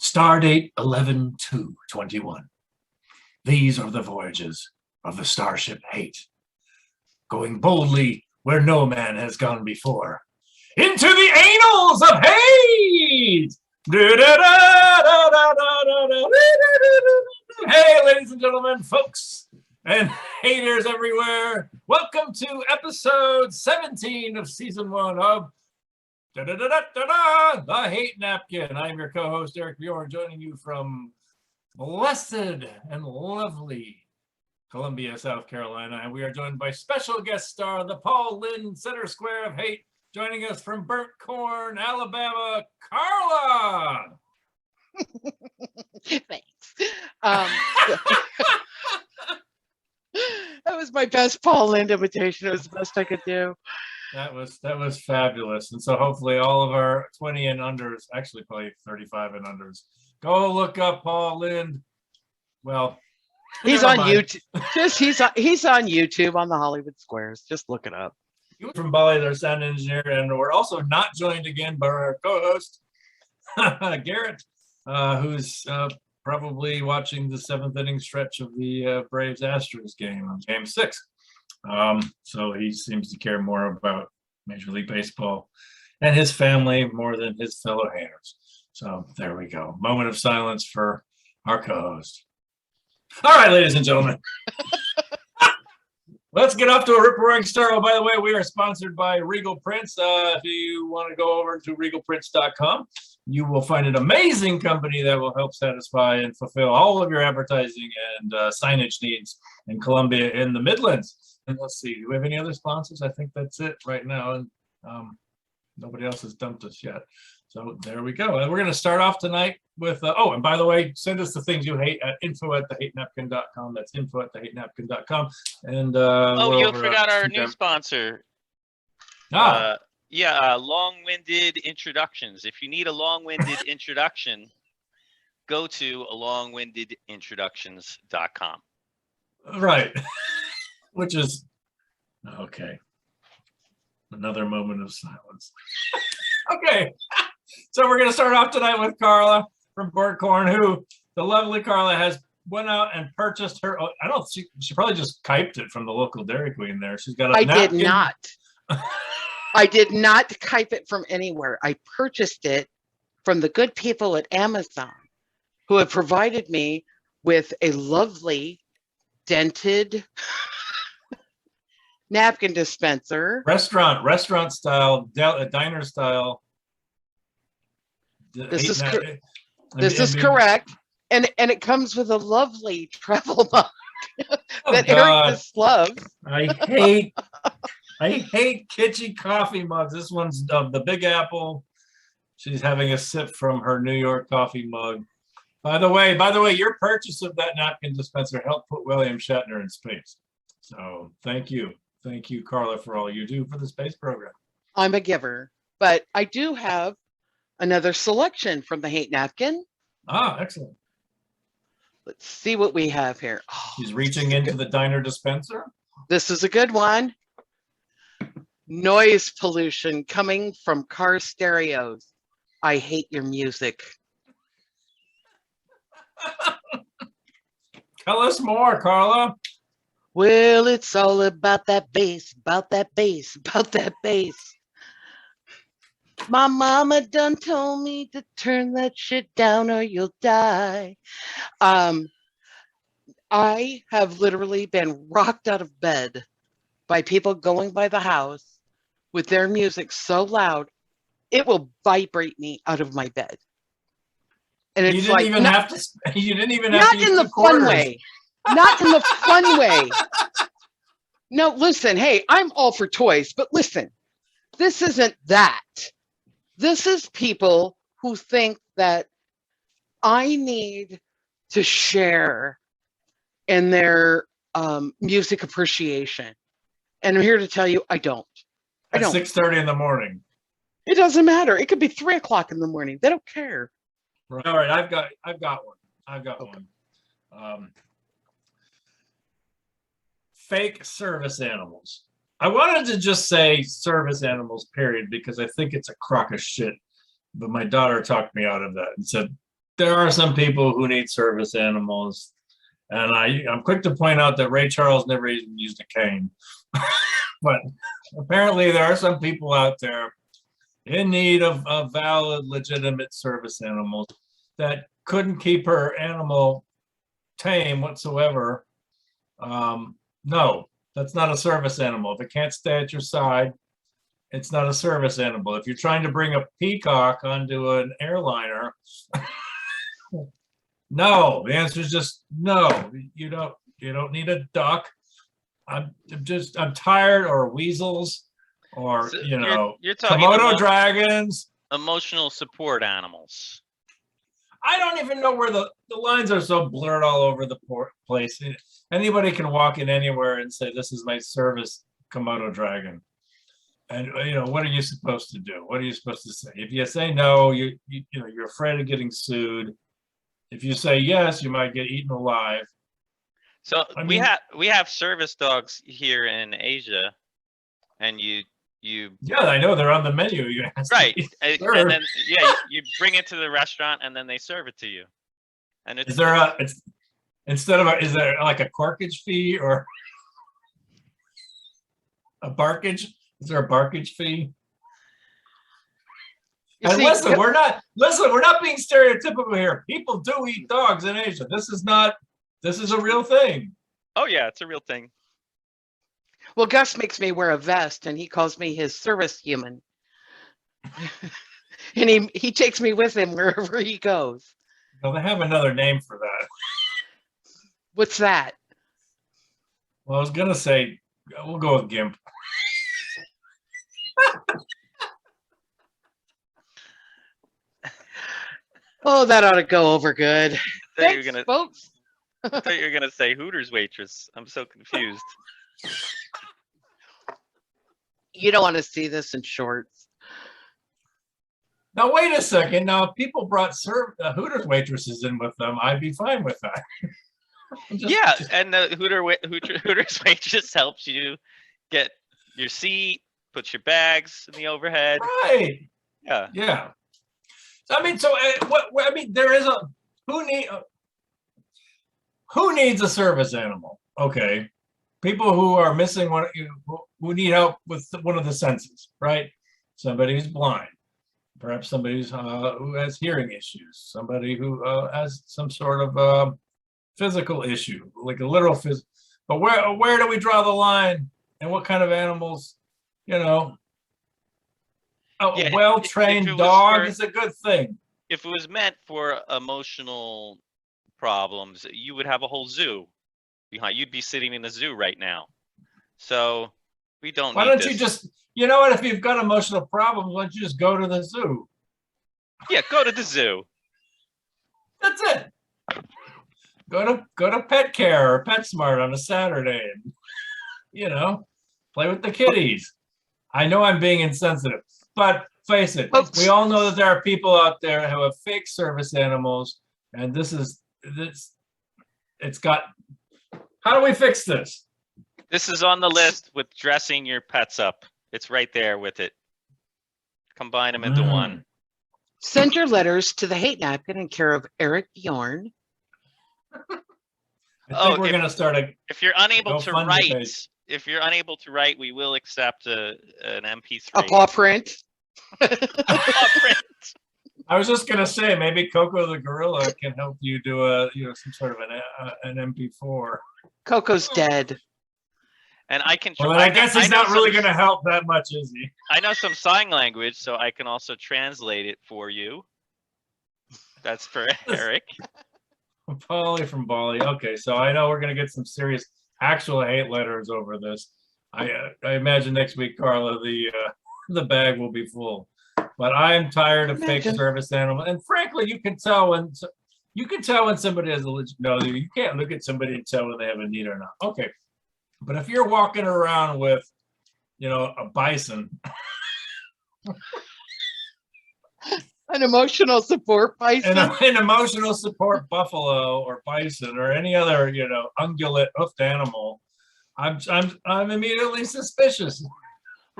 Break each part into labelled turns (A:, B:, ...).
A: Stardate 11/2/21. These are the voyages of the Starship Hate, going boldly where no man has gone before, into the annals of hate! Hey, ladies and gentlemen, folks, and haters everywhere, welcome to episode 17 of season 1 of The Hate Napkin. I'm your co-host, Eric Bjorn, joining you from blessed and lovely Columbia, South Carolina. And we are joined by special guest star, the Paul Lynn Center Square of Hate, joining us from Burnt Korn, Alabama, Carla.
B: Thanks. That was my best Paul Lynn imitation. It was the best I could do.
A: That was fabulous. And so hopefully all of our 20 and unders, actually probably 35 and unders, go look up Paul Lynn. Well,
B: he's on YouTube. He's on YouTube on the Hollywood Squares. Just look it up.
A: From Bali, their sound engineer, and we're also not joined again by our co-host Garrett, who's probably watching the 7th inning stretch of the Braves Astros game, Game 6. So he seems to care more about Major League Baseball and his family more than his fellow haters. So there we go. Moment of silence for our co-host. All right, ladies and gentlemen. Let's get off to a rip-roaring start. Oh, by the way, we are sponsored by Regal Prints. If you want to go over to regalprints.com, you will find an amazing company that will help satisfy and fulfill all of your advertising and signage needs in Columbia in the Midlands. And let's see, do we have any other sponsors? I think that's it right now. And nobody else has dumped us yet. So there we go. And we're going to start off tonight with, oh, and by the way, send us the things you hate at info@thehatenapkin.com. That's info@thehatenapkin.com. And
C: you forgot our new sponsor. Long-winded introductions. If you need a long-winded introduction, go to longwindedintroductions.com.
A: Right. Which is, okay. Another moment of silence. Okay. So we're going to start off tonight with Carla from Burnt Korn, who the lovely Carla has went out and purchased her. I don't see, she probably just kiped it from the local Dairy Queen there. She's got a napkin.
B: Did not. I did not kipe it from anywhere. I purchased it from the good people at Amazon, who have provided me with a lovely dented napkin dispenser.
A: Restaurant style, diner style.
B: This is correct. And it comes with a lovely travel mug that Eric just loves.
A: I hate kitschy coffee mugs. This one's the Big Apple. She's having a sip from her New York coffee mug. By the way, your purchase of that napkin dispenser helped put William Shatner in space. So thank you, Carla, for all you do for the space program.
B: I'm a giver, but I do have another selection from the Hate Napkin.
A: Ah, excellent.
B: Let's see what we have here.
A: Oh, she's reaching into the diner dispenser.
B: This is a good one. Noise pollution coming from car stereos. I hate your music.
A: Tell us more, Carla.
B: Well, it's all about that bass, about that bass, about that bass. My mama done told me to turn that shit down or you'll die. I have literally been rocked out of bed by people going by the house with their music so loud, it will vibrate me out of my bed. And it's
A: you didn't even have to
B: not in the fun way. Not in the fun way. No, listen, hey, I'm all for toys, but listen, this isn't that. This is people who think that I need to share in their music appreciation. And I'm here to tell you, I don't.
A: At 6:30 in the morning.
B: It doesn't matter. It could be 3 o'clock in the morning. They don't care.
A: Right. All right, I've got one. Okay. One. Fake service animals. I wanted to just say service animals, period, because I think it's a crock of shit. But my daughter talked me out of that and said, there are some people who need service animals, and I'm quick to point out that Ray Charles never even used a cane. But apparently there are some people out there in need of valid, legitimate service animals that couldn't keep her animal tame whatsoever. No, that's not a service animal. If it can't stay at your side, it's not a service animal. If you're trying to bring a peacock onto an airliner, no, the answer is just no. You don't need a duck. I'm tired, or weasels, or
C: So
A: you're
C: talking
A: Komodo dragons.
C: emotional support animals.
A: I don't even know where the lines are so blurred all over the place. Anybody can walk in anywhere and say, this is my service Komodo dragon. And what are you supposed to do? What are you supposed to say? If you say no, you're afraid of getting sued. If you say yes, you might get eaten alive.
C: So we have service dogs here in Asia, and you
A: yeah, I know they're on the menu.
C: right, and then you bring it to the restaurant, and then they serve it to you. And
A: is there is there like a corkage fee or a barkage? Is there a barkage fee? And listen, we're not being stereotypical here. People do eat dogs in Asia. This is a real thing.
C: Oh yeah, it's a real thing.
B: Well, Gus makes me wear a vest, and he calls me his service human. And he takes me with him wherever he goes.
A: Well, they have another name for that.
B: What's that?
A: Well, I was gonna say, we'll go with Gimp.
B: Oh, that ought to go over good.
C: Thanks,
B: folks.
C: I thought you were gonna say Hooters waitress. I'm so confused.
B: You don't want to see this in shorts.
A: Now, wait a second. Now, if people brought Hooters waitresses in with them, I'd be fine with that.
C: And the Hooters waitress helps you get your seat, puts your bags in the overhead.
A: Right.
C: Yeah.
A: Yeah. I mean, so there is who needs a service animal? Okay. People who are missing one, who need help with one of the senses, right? Somebody who's blind, perhaps somebody who has hearing issues, somebody who has some sort of physical issue, like a literal physical. But where do we draw the line? And what kind of animals? A well-trained dog is a good thing.
C: If it was meant for emotional problems, you would have a whole zoo behind. You'd be sitting in a zoo right now. So we don't.
A: Why don't you just? You know what? If you've got emotional problems, why don't you just go to the zoo?
C: Yeah, go to the zoo.
A: That's it. Go to Pet Care or PetSmart on a Saturday, and play with the kitties. I know I'm being insensitive, but face it, we all know that there are people out there who have fake service animals, and it's got. How do we fix this?
C: This is on the list with dressing your pets up. It's right there with it. Combine them into one.
B: Send your letters to the Hate Napkin in care of Eric Bjorn.
A: I think we're going to start
C: if you're unable to write, we will accept an MP3.
B: A paw print.
C: A paw print.
A: I was just going to say, maybe Coco the gorilla can help you do some sort of an MP4.
B: Coco's dead.
C: And I can.
A: Well, I guess he's not really going to help that much, is he?
C: I know some sign language, so I can also translate it for you. That's for Eric.
A: Pauly from Bali. Okay, so I know we're going to get some serious actual hate letters over this. I imagine next week, Carla, the bag will be full. But I am tired of fake service animals, and frankly, you can tell when somebody has a legit. No, you can't look at somebody and tell when they have a need or not. Okay, but if you're walking around with, a bison,
B: an emotional support bison,
A: an emotional support buffalo or bison or any other ungulate hoofed animal, I'm immediately suspicious.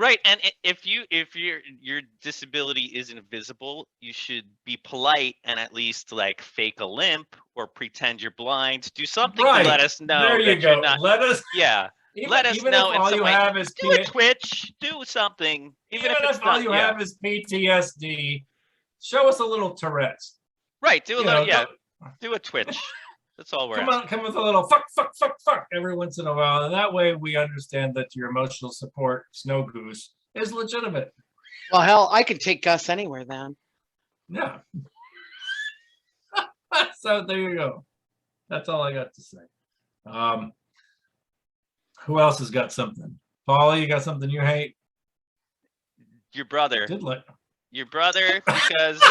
C: Right, and if your disability isn't visible, you should be polite and at least like fake a limp or pretend you're blind. Do something to
A: Right.
C: let us know
A: There you
C: that you're
A: go.
C: not.
A: Let us,
C: Yeah, let us
A: even if
C: know in
A: all
C: some
A: you
C: way.
A: have is
C: Do a Twitch, do something, even if it's
A: all
C: not.
A: you
C: Yeah,
A: have is PTSD, show us a little Tourette's.
C: right. Do a
A: You
C: little.
A: know,
C: Yeah, do a Twitch. That's all we're asking.
A: come with a little fuck, fuck, fuck, fuck every once in a while, and that way we understand that your emotional support snow goose is legitimate.
B: Well, hell, I could take Gus anywhere then.
A: Yeah. So there you go. That's all I got to say. Who else has got something? Pauly, you got something you hate?
C: Your brother.
A: Did like
C: Your brother, because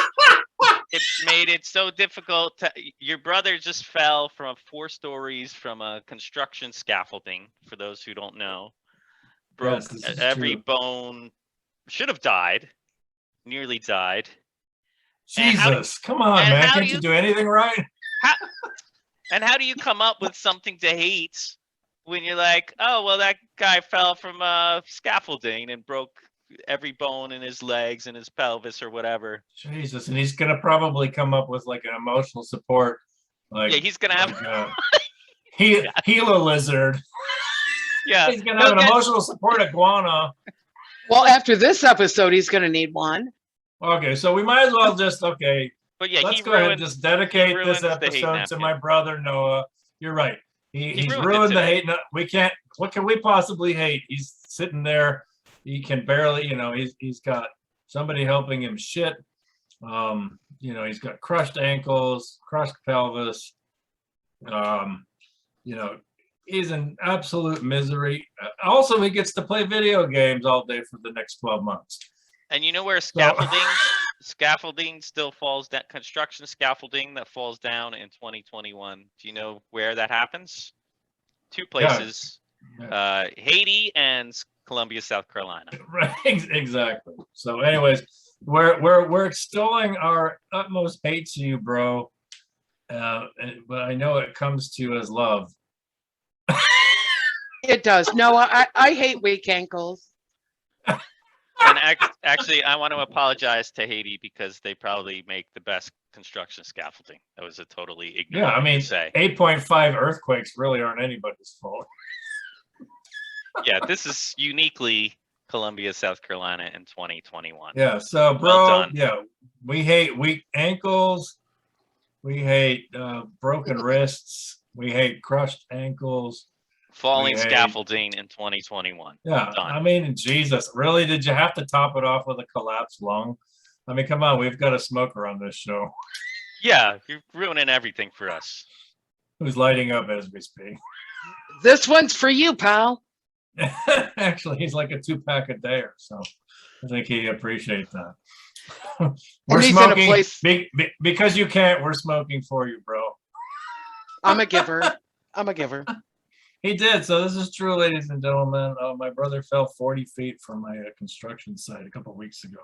C: it made it so difficult to. Your brother just fell from 4 stories from a construction scaffolding. For those who don't know, broke
A: Yes, this is
C: every
A: true.
C: bone. Should have died. Nearly died. And
A: Jesus, come on, man!
C: how do
A: Can't you do anything right?
C: how do you come up with something to hate when you're like, oh well, that guy fell from scaffolding and broke every bone in his legs and his pelvis or whatever.
A: Jesus, and he's gonna probably come up with like an emotional support, like
C: Yeah, he's gonna have.
A: Gila lizard.
C: Yeah,
A: He's gonna have an emotional support iguana.
B: Well, after this episode, he's going to need one.
A: Okay, so we might as well just
C: but yeah,
A: let's
C: he
A: go ahead and
C: ruined.
A: just dedicate this
C: ruins the hate
A: episode to
C: napkin.
A: my brother Noah. You're right. He's
C: ruined it
A: ruined the
C: today.
A: hate. We can't. What can we possibly hate? He's sitting there. He can barely. He's got somebody helping him shit. He's got crushed ankles, crushed pelvis. He's in absolute misery. Also, he gets to play video games all day for the next 12 months.
C: And you know where scaffolding still falls, that construction scaffolding that falls down in 2021. Do you know where that happens? 2 places,
A: Yeah.
C: Haiti and Columbia, South Carolina.
A: Right, exactly. So anyways, we're extolling our utmost hate to you, bro. But I know it comes to you as love.
B: It does. No, I hate weak ankles.
C: And actually, I want to apologize to Haiti because they probably make the best construction scaffolding. That was a totally ignorant
A: Yeah, I mean,
C: say.
A: 8.5 earthquakes really aren't anybody's fault.
C: Yeah, this is uniquely Columbia, South Carolina in 2021.
A: Yeah, so bro,
C: Well done.
A: yeah, we hate weak ankles. We hate broken wrists. We hate crushed ankles.
C: Falling
A: We hate-
C: scaffolding in 2021.
A: Yeah,
C: Done.
A: I mean, Jesus, really? Did you have to top it off with a collapsed lung? I mean, come on, we've got a smoker on this show
C: Yeah, you're ruining everything for us.
A: who's lighting up as we speak.
B: This one's for you, pal.
A: Actually, he's like a 2-pack a day or so. I think he appreciates that. We're
B: And he's in a
A: smoking
B: place-
A: because you can't. We're smoking for you, bro.
B: I'm a giver. I'm a giver.
A: He did. So this is true, ladies and gentlemen. My brother fell 40 feet from my construction site a couple of weeks ago.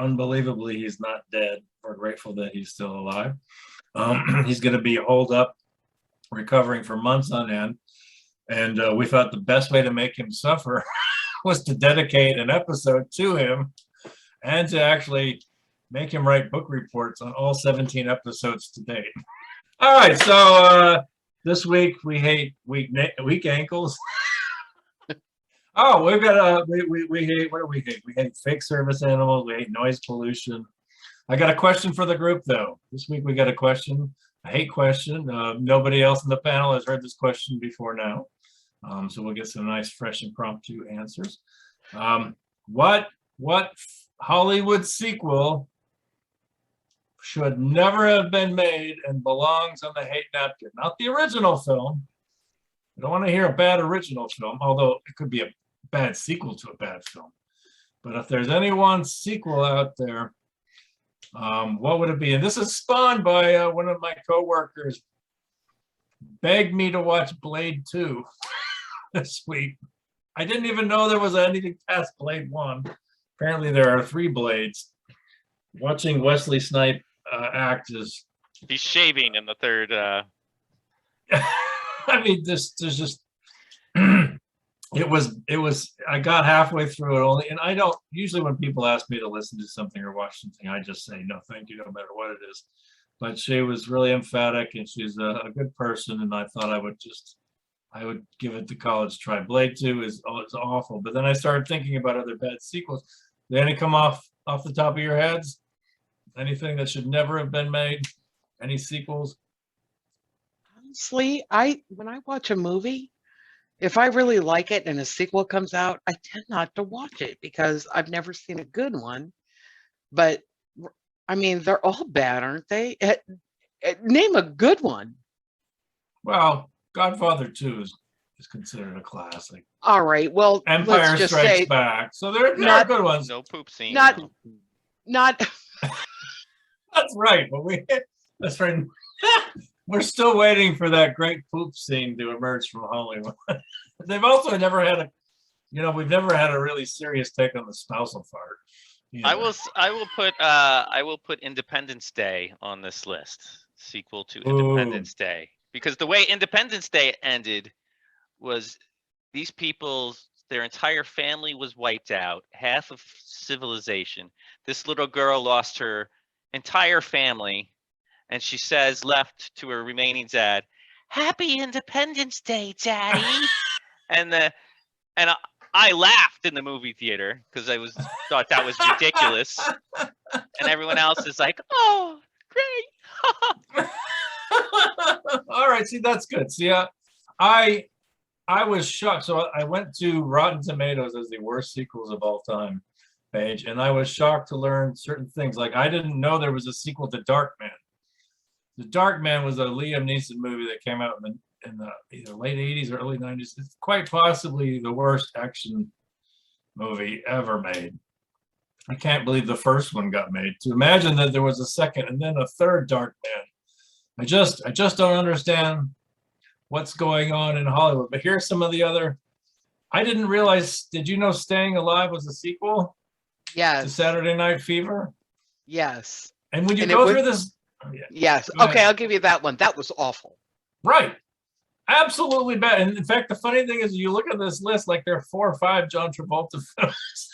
A: Unbelievably, he's not dead. We're grateful that he's still alive. He's going to be holed up, recovering for months on end. And we thought the best way to make him suffer was to dedicate an episode to him and to actually make him write book reports on all 17 episodes to date. All right, so this week we hate weak ankles. Oh, we've got we hate, what do we hate? We hate fake service animals. We hate noise pollution. I got a question for the group though. This week we got a question, a hate question. Nobody else in the panel has heard this question before now. So we'll get some nice, fresh, impromptu answers. What Hollywood sequel should never have been made and belongs on the hate napkin? Not the original film. I don't want to hear a bad original film, although it could be a bad sequel to a bad film. But if there's any one sequel out there, what would it be? And this is spawned by one of my coworkers begged me to watch Blade 2 this week. I didn't even know there was anything past Blade 1. Apparently there are 3 Blades. Watching Wesley Snipes act is...
C: He's shaving in the third.
A: I mean, there's just... I got halfway through it only, and I don't usually when people ask me to listen to something or watch something, I just say no, thank you, no matter what it is. But she was really emphatic, and she's a good person, and I thought I would give it the college try. Blade 2 is it's awful, but then I started thinking about other bad sequels. Did any come off the top of your heads? Anything that should never have been made? Any sequels?
B: Honestly, when I watch a movie, if I really like it and a sequel comes out, I tend not to watch it because I've never seen a good one. But I mean, they're all bad, aren't they? Name a good one.
A: Well, Godfather 2 is considered a classic.
B: All right. Well,
A: Empire
B: let's just
A: Strikes
B: say
A: Back. So there are
B: not-
A: good ones.
C: No poop scene.
B: not
C: no.
B: not
A: That's right. But that's right. We're still waiting for that great poop scene to emerge from Hollywood. They've also never had we've never had a really serious take on the spousal fart.
C: I will put Independence Day on this list. Sequel to Independence Day. Because the way Independence Day ended was these people's their entire family was wiped out, half of civilization. This little girl lost her entire family, and she says, left to her remaining dad, "Happy Independence Day, Daddy." and I laughed in the movie theater because thought that was ridiculous, and everyone else is like, "Oh, great."
A: All right, see, that's good. See, I was shocked. So I went to Rotten Tomatoes as the worst sequels of all time page, and I was shocked to learn certain things. Like I didn't know there was a sequel to Dark Man. The Dark Man was a Liam Neeson movie that came out in the either late 80s or early 90s. It's quite possibly the worst action movie ever made. I can't believe the first one got made. To imagine that there was a second and then a third Dark Man. I just don't understand what's going on in Hollywood. But here's some of the other. I didn't realize. Did you know Staying Alive was a sequel to
B: Yes.
A: Saturday Night Fever?
B: Yes.
A: And when you
B: And
A: go through this,
B: Yes.
A: Go
B: Okay,
A: ahead.
B: I'll give you that one. That was awful.
A: Right, absolutely bad. And in fact, the funny thing is, you look at this list, like there are 4 or 5 John Travolta films.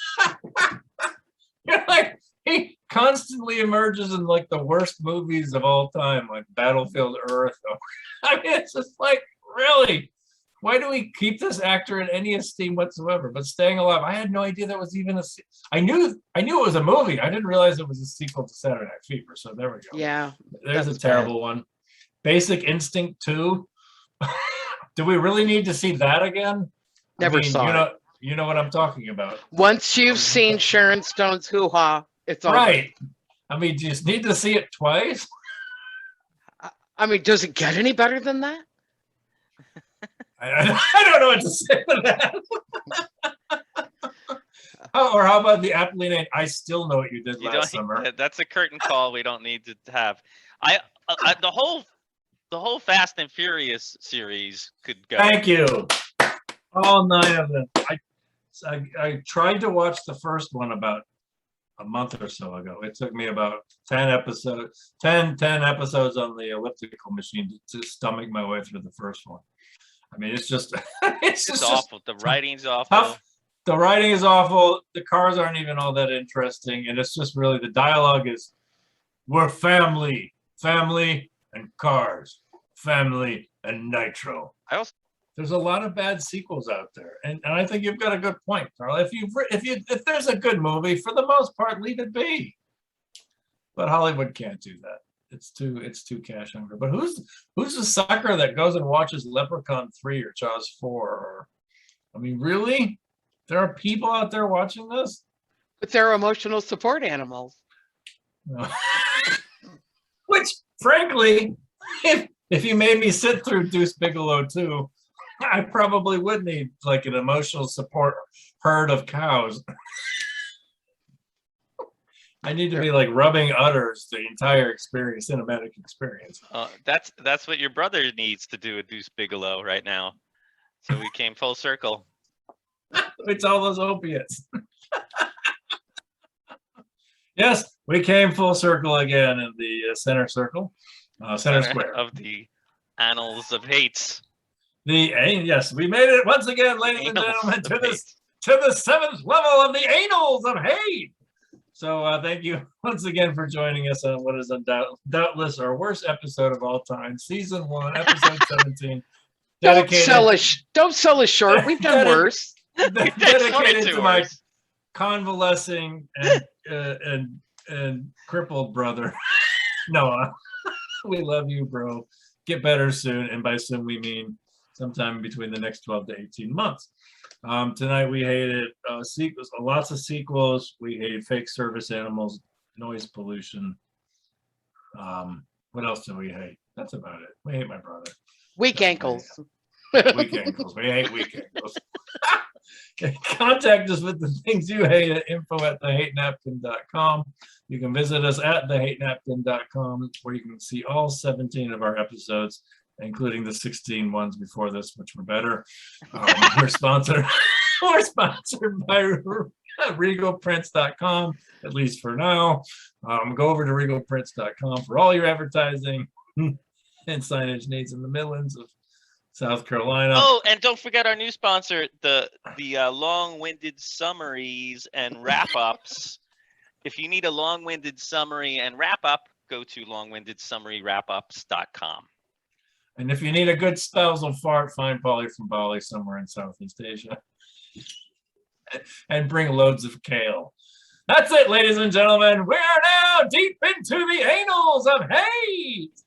A: You're like, he constantly emerges in like the worst movies of all time, like Battlefield Earth. I mean, it's just like, really, why do we keep this actor in any esteem whatsoever? But Staying Alive, I had no idea that was even I knew it was a movie. I didn't realize it was a sequel to Saturday Night Fever. So there we go.
B: Yeah.
A: There's a
B: that's
A: terrible one. Basic Instinct 2. Do we really need to see that again?
B: Never saw it.
A: You know what I'm talking about.
B: Once you've seen Sharon Stone's Hoo Ha, it's all
A: Right. I mean, do you just need to see it twice?
B: I mean, does it get any better than that?
A: I don't know what to say to that. Or how about the aptly named I Still Know What You Did Last Summer?
C: That's a curtain call we don't need to have. The whole Fast and Furious series could go.
A: Thank you. All 9 of them. I tried to watch the first one about a month or so ago. It took me about 10 episodes on the elliptical machine to stomach my way through the first one. I mean, it's just
C: It's awful. The writing's awful.
A: Tough. The writing is awful. The cars aren't even all that interesting, and it's just really the dialogue is, we're family and cars, family and nitro. There's a lot of bad sequels out there, and I think you've got a good point, Carla. If there's a good movie, for the most part, leave it be. But Hollywood can't do that. It's too cash hungry. But who's the sucker that goes and watches Leprechaun 3 or Jaws 4? I mean, really? There are people out there watching this?
B: But they're emotional support animals.
A: No. Which, frankly, if you made me sit through Deuce Bigelow 2, I probably would need like an emotional support herd of cows. I need to be like rubbing udders the entire experience, cinematic experience.
C: That's what your brother needs to do with Deuce Bigelow right now. So we came full circle.
A: It's all those opiates. Yes, we came full circle again in the center circle, center square
C: of the annals of hates.
A: Yes, we made it once again, ladies and gentlemen, to the 7th level of the annals of hate. So thank you once again for joining us on what is doubtless our worst episode of all time, season 1, episode 17.
B: Don't sell us short. We've done worse.
A: Dedicated to my convalescing and crippled brother, Noah. We love you, bro. Get better soon, and by soon we mean sometime between the next 12 to 18 months. Tonight we hated sequels, lots of sequels. We hated fake service animals, noise pollution. What else did we hate? That's about it. We hate my brother.
B: Weak ankles.
A: Weak ankles. We hate weak ankles. Contact us with the things you hate at info@thehatenapkin.com. You can visit us at thehatenapkin.com, where you can see all 17 of our episodes, including the 16 ones before this, which were better. We're sponsored by regalprints.com, at least for now. Go over to regalprints.com for all your advertising and signage needs in the Midlands of South Carolina.
C: Oh, and don't forget our new sponsor, the long-winded summaries and wrap-ups. If you need a long-winded summary and wrap-up, go to longwindedsummarywrapups.com.
A: And if you need a good spousal fart, find Pauly from Bali somewhere in Southeast Asia. And bring loads of kale. That's it, ladies and gentlemen. We are now deep into the annals of hate.